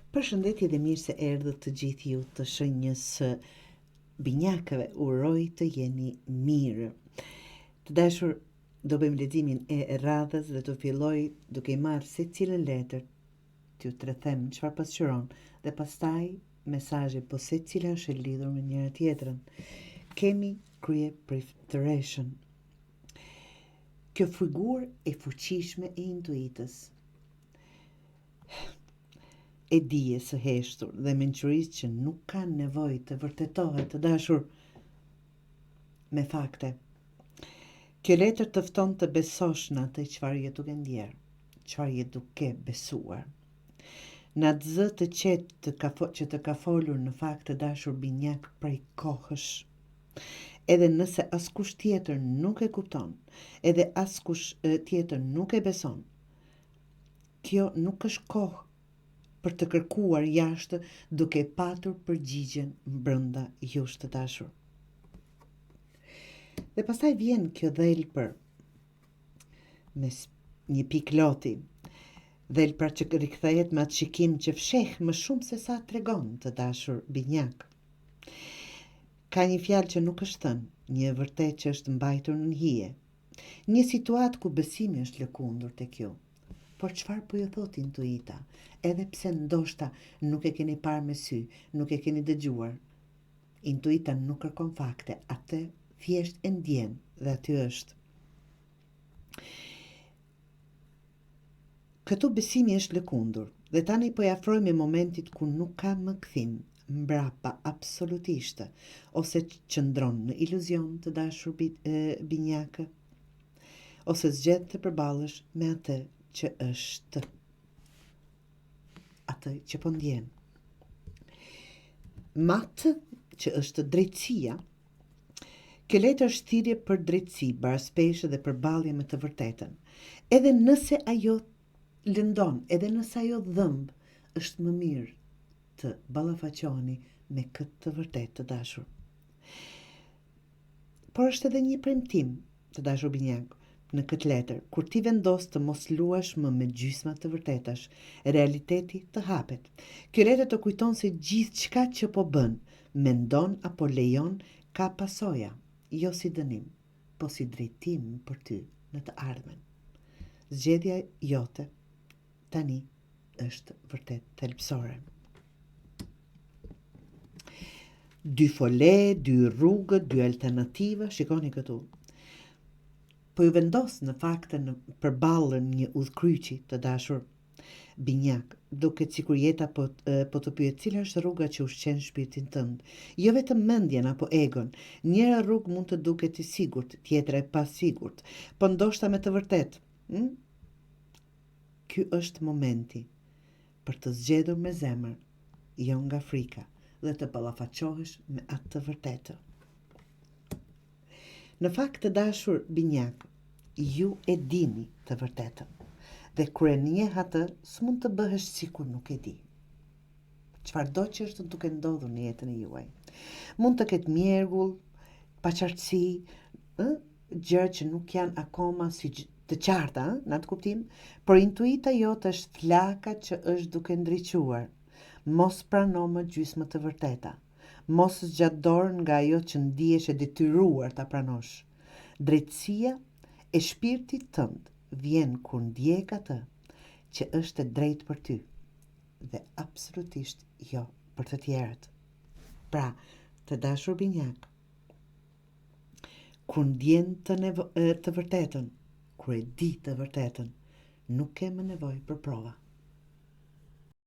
Përshëndetje dhe mirë se erdhët të gjithë ju të shenjës binjakëve, uroj të jeni mirë. Të dashur, do bëjmë leximin e radhës dhe të filloj duke I marrë secilën letër, t'ju tregjem çfarë pasqyron dhe pastaj mesazhe, po secila është e lidhur me njëra tjetrën. Kemi krye priftëreshën. Kjo figurë e fuqishme e intuitës, e dijes së heshtur dhe mençurisë që nuk ka nevojë të vërtetohet, të dashur, me fakte. Kjo letër të fton të besosh në atë çfarë je duke ndjerë, çfarë je duke besuar. Në atë zë të qetë që të ka folur në fakt, të dashur binjak, prej kohësh. Edhe nëse askush tjetër nuk e kupton, edhe askush tjetër nuk e beson, kjo nuk është kohë për të kërkuar jashtë duke patur përgjigjen brenda jush, të dashur. Dhe pastaj vjen kjo dhelpër me një pikë loti, dhelpër që rikthehet me atë shikim që fsheh më shumë se sa tregon, të dashur binjak. Ka një fjalë që nuk është thënë, një vërtet që është mbajtur në hije, një situatë ku besimi është lëkundur tek ju. Por çfarë po ju thot intuita? Edhe pse ndoshta nuk e keni parë me sy, nuk e keni dëgjuar. Intuita nuk kërkon fakte, atë thjesht e ndjen dhe aty është. Këtu besimi është lëkundur dhe tani po ja afrohemi momentit ku nuk ka më kthim, mbrapa absolutisht, ose qëndron në iluzion, të dashur binjakë, ose zgjedh të përballesh me atë që është, atë që po ndjen. Matë që është drejtësia, kjo letër është thirrje për drejtësi, baraspeshje dhe përballje me të vërtetën. Edhe nëse ajo lëndon, edhe nëse ajo dhëmb, është më mirë të ballafaqoheni me këtë të vërtetë, të dashur. Por është edhe një premtim, të dashur binjak, në këtë letër, kur ti vendos të mos luash më me gjysma të vërtetash, realiteti të hapet. Kjo letër të kujton se gjithçka që po bën, mendon apo lejon, ka pasoja, jo si dënim, po si drejtim për ty në të ardhmen. Zgjedhja jote tani është vërtet thelbësore. Dy fole, dy rrugë, dy alternativa, shikoni këtu. Po ju vendos në fakte në përballën një udhkryqi, të dashur binjak, duket sikur jeta po të pyet cila është rruga që ushqen shpirtin tënd, jo vetëm mendjen apo egon. Njëra rrugë mund të duket I sigurt, tjetra e pasigurt, po ndoshta me të vërtetë. Ky është momenti për të zgjedhur me zemër, jo nga frika, dhe të ballafaqohesh me atë të vërtetë. Në fakt, të dashur binjak, ju e dini të vërtetën, dhe kur e njeh atë, s'mund të bëhesh sikur nuk e di. Çfarëdo që është duke ndodhur në jetën e juaj. Mund të ketë mjergull, paqartësi, gjëra që nuk janë akoma si të qarta, në atë kuptim, por intuita jote është flaka që është duke ndriçuar. Mos prano më gjysmë të vërteta. Mos zgjat dorën nga ajo që ndihesh e detyruar ta pranosh. Drejtësia e shpirtit tënd vjen kur ndjek atë që është e drejtë për ty dhe absolutisht jo për të tjerët. Pra, të dashur binjak, kur ndjen të vërtetën, kur e di të vërtetën, nuk ke më nevojë për prova.